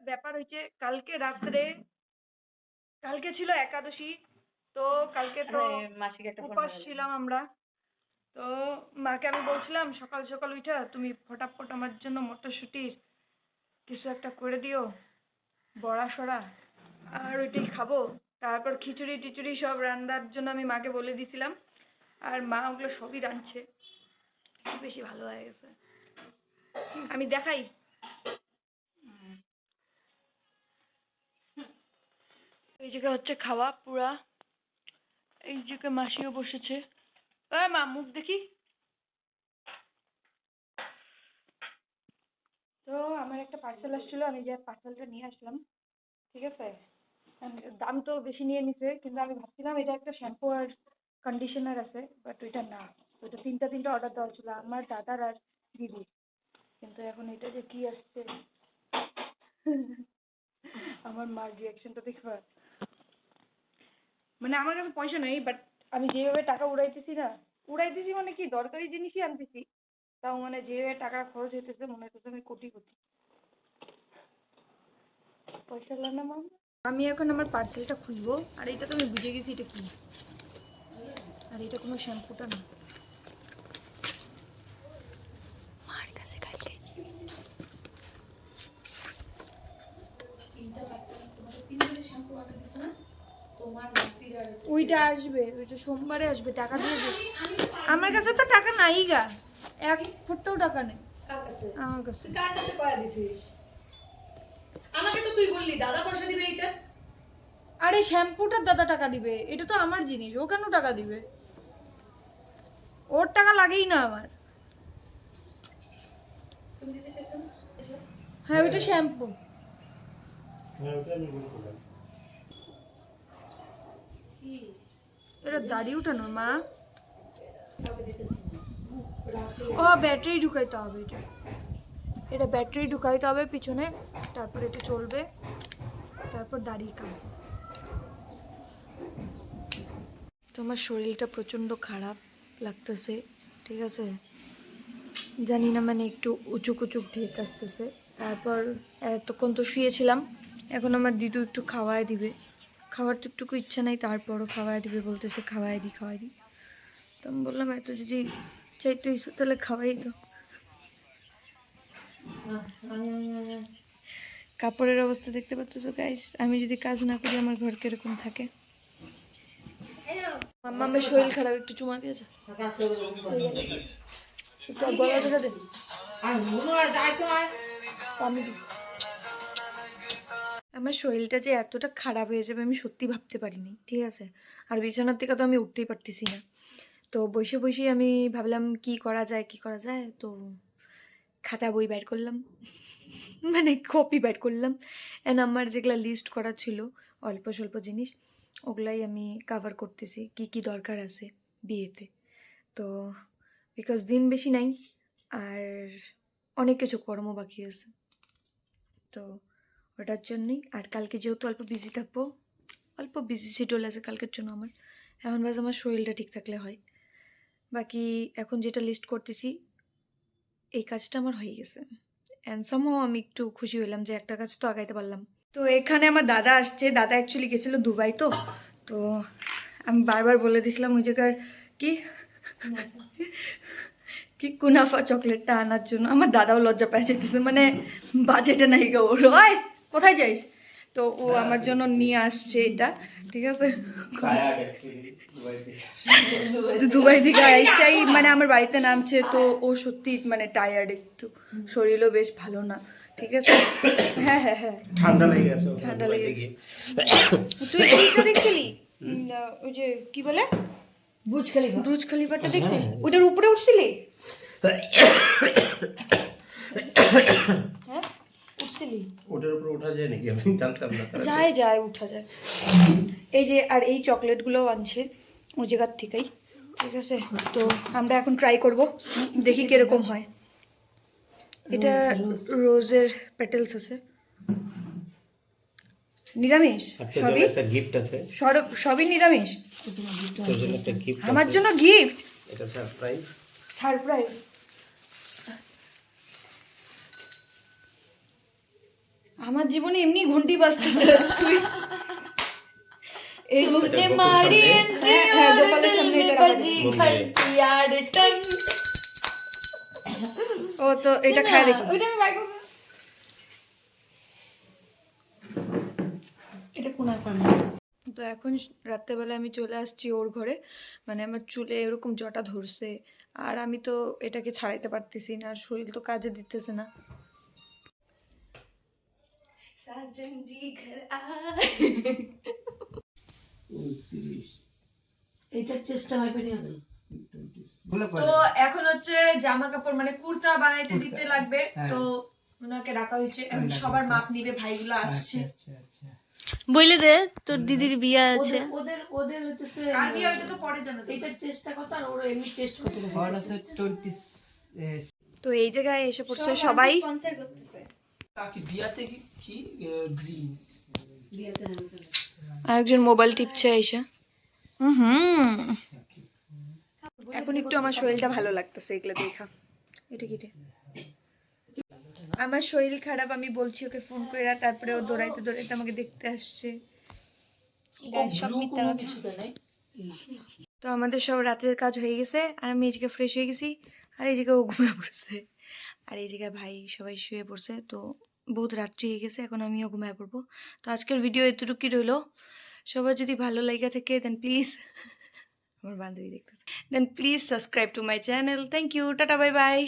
ব্যাপার হয়েছে কালকে রাত্রে, কালকে ছিল একাদশী, তো কালকে তো উপাস ছিলাম আমরা। তো মাকে আমি বলছিলাম সকাল সকাল উঠা তুমি ফটাফট আমার জন্য মটরশুটির কিছু একটা করে দিও, বড়া সড়া, আর ওইটাই খাবো। তারপর খিচুড়ি টিচুড়ি সব রান্নার জন্য আমি মাকে বলে দিছিলাম, আর মা ওগুলো সবই রাঁধছে, বেশি ভালো হয়ে গেছে। আমি দেখাই, এই জায়গা হচ্ছে খাওয়া পুরা, এই জায়গায় মাসিও বসেছে। মা মুখ দেখি। তো আমার একটা পার্সেল আসছিল, আমি যে পার্সেলটা নিয়ে আসলাম, ঠিক আছে। দাম তো বেশি নিয়ে নিছে, কিন্তু আমি ভাবছিলাম এটা একটা শ্যাম্পু আর কন্ডিশনার আছে, বাট ওইটা না। ওইটা তিনটা অর্ডার দেওয়া ছিল আমার, দাদার আর দিদির। কিন্তু এখন এটা যে কি আসছে, আমার মার রিয়াকশনটা দেখবা। মানে আমার কাছে পয়সা নেই, বাট আমি যেভাবে টাকা উড়াইতেছি মানে কি দরকারি জিনিসই আনতেছি, তাও মানে যেভাবে টাকা খরচ হইতেছে মনে হইতেছে আমি কোটিপতি। পয়সা না মাম। আমি এখন আমার পার্সেলটা খুলবো, আর এটা তো আমি বুঝে গেছি এটা কি, আর এটা কোনো শ্যাম্পুটা না। মার কাছে কালকে ওইটা আসবে, ওইটা সোমবারে আসবে, টাকা দিয়ে দিস। আমার কাছে তো টাকা নাই গা, এক ফুটটাও টাকা নেই আমার কাছে। কার কাছে কয়া দিছিস? আমাকে তো তুই বললি দাদা পয়সা দিবে এটা। আরে শ্যাম্পুটার দাদা টাকা দিবে, এটা তো আমার জিনিস, ও কেন টাকা দিবে? ওর টাকা লাগেই না আমার। হ্যাঁ ওইটা শ্যাম্পু। এটা দাড়ি উঠানোর মা। ও ব্যাটারি ঢুকাইতে হবে, এটা ব্যাটারি ঢুকাইতে হবে পিছনে, তারপর এটা চলবে, তারপর দাড়ি কাটবে। তোমার শরীরটা প্রচণ্ড খারাপ লাগতেছে, ঠিক আছে, জানি না, মানে একটু উঁচুক উঁচুক ঢেক আসতেছে। তারপর এতক্ষণ তো শুয়েছিলাম, এখন আমার দিদু একটু খাওয়াই দিবে, খাওয়ার তো একটুকু ইচ্ছা নাই, তারপরও খাওয়াই দিবে বলতেছে, খাওয়াই দিই। তো আমি বললাম এত যদি চাইতে ইচ্ছা তাহলে খাওয়াই দাও। কাপড়ের অবস্থা দেখতে পাচ্ছো গাইস, আমি যদি কাজ না করি আমার ঘর কিরকম থাকে। আমার শরীর খারাপ, একটু চুমা দিয়েছে, গলা ধরে দে। আমার শরীরটা যে এতটা খারাপ হয়ে যাবে আমি সত্যি ভাবতে পারিনি, ঠিক আছে। আর বিছানার থেকে তো আমি উঠতেই পারতেছি না। তো বসে বসেই আমি ভাবলাম কি করা যায়, তো খাতা বই বের করলাম, মানে কপি বের করলাম, অ্যান্ড আমার যেগুলো লিস্ট করা ছিল অল্প স্বল্প জিনিস, ওগুলাই আমি কাভার করতেছি, কি কি দরকার আছে বিয়েতে। তো বিকজ দিন বেশি নাই, আর অনেক কিছু কর্ম বাকি আছে, তো ওটার জন্যই। আর কালকে যেহেতু অল্প বিজি শিডিউল আছে কালকের জন্য আমার, এখন বাস আমার শরীরটা ঠিক থাকলে হয়। বাকি এখন যেটা লিস্ট করতেছি এই কাজটা আমার হয়ে গেছে, অ্যান্ড সামহাও আমি একটু খুশি হইলাম যে একটা কাজ তো আগাইতে পারলাম। তো এখানে আমার দাদা আসছে, দাদা অ্যাকচুয়ালি গেছিলো দুবাই, তো আমি বারবার বলে দিছিলাম ওই জায়গার কি কুনাফা চকলেটটা আনার জন্য। আমার দাদাও লজ্জা পায় যেতেছে, মানে বাজেটে নাই গো ওর, ওই কোথায় যাইস। তো ও আমার জন্য নিয়ে আসছে এটা, ঠিক আছে। দুবাই থেকে আইসাই মানে আমার বাড়িতে নামছে, তো ও সত্যি মানে টায়ার্ড, একটু শরীরও বেশ ভালো না, ঠিক আছে। হ্যাঁ ঠান্ডা লেগে গেছে। তুই এইটা দেখছিলি ওই যে কি বলে বুর্জ খলিফাটা দেখছিস? ওটার উপরে উঠছিলি? হ্যাঁ উঠছিলি? ওটার উপরে ওঠা যায় নাকি? আমি জানতাম না। যায় উঠা যায়। এই যে আর এই চকলেটগুলো আনছে ওই জায়গার থেকেই, ঠিক আছে। তো আমরা এখন ট্রাই করব, দেখি কিরকম হয়। এটা রোজের পেটেলস আছে, নিরামিষ সবই, একটা গিফট আছে, সবই নিরামিষ। তোর জন্য একটা গিফট আছে, আমার জন্য গিফট, এটা সারপ্রাইজ। আমার জীবনে এমনি ঘন্টি বাজতেছে এই ঘন্টি মারি গোপালের সামনে এটা রাখা যায়। ও তো এটা খায় দেখি এটা কোন তো এখন রাত্রেবেলা আমি চলে আসছি ওর ঘরে, মানে আমার চুলে এরকম জটা ধরছে আর আমি তো এটাকে ছাড়াইতে পারতেছি না, আর শরীর তো কাজে দিতেছে না। সাজন জি ঘর আয় এইটার চেষ্টা হয় পেনি আছে তো এখন হচ্ছে জামা কাপড় মানে কুর্তা বানাইতে দিতে লাগবে, তো ওনাকে ডাকা হয়েছে, এখন সবার মাপ নিবে, ভাইগুলো আসছে। বইলে দে তোর দিদির বিয়ে আছে ওদের ওদের হইতেছে কার বিয়ে হইতে তো পরে জানা যাবে। এইটার চেষ্টা কত আর ওরা এমনি চেষ্ট করতে और আছে 20 তো এই জায়গায় এসে পড়ছে সবাই, স্পন্সর করতেছে তাকে বিয়াতে কি গ্রিন বিয়েতে আরেকজন মোবাইল টিপছে আইসা। এখন একটু আমার শরীরটা ভালো লাগতেছে এগুলো দেখা। এটা কি রে? আমার শরীর খারাপ, আমি বলছি ওকে ফোন করে, তারপরে ও দৌড়াইতে দৌড়াইতে আমাকে দেখতে আসছে। কিছু তো নাই তো আমাদের সব রাতের কাজ হয়ে গেছে আর আমি এই জায়গায় ফ্রেশ হয়ে গেছি, আর এই জায়গায় ও ঘুমিয়ে পড়ছে, আর এই জায়গায় ভাই সবাই শুয়ে পড়ছে। তো বহুত রাত্রি হয়ে গেছে, এখন আমিও ঘুমিয়ে পড়বো। তো আজকের ভিডিও এতটুকুই রইলো। সবার যদি ভালো লাগে থাকে দেন প্লিজ, আমার বান্ধবী দেখতেছে, then please subscribe to my channel. Thank you, tata, bye by.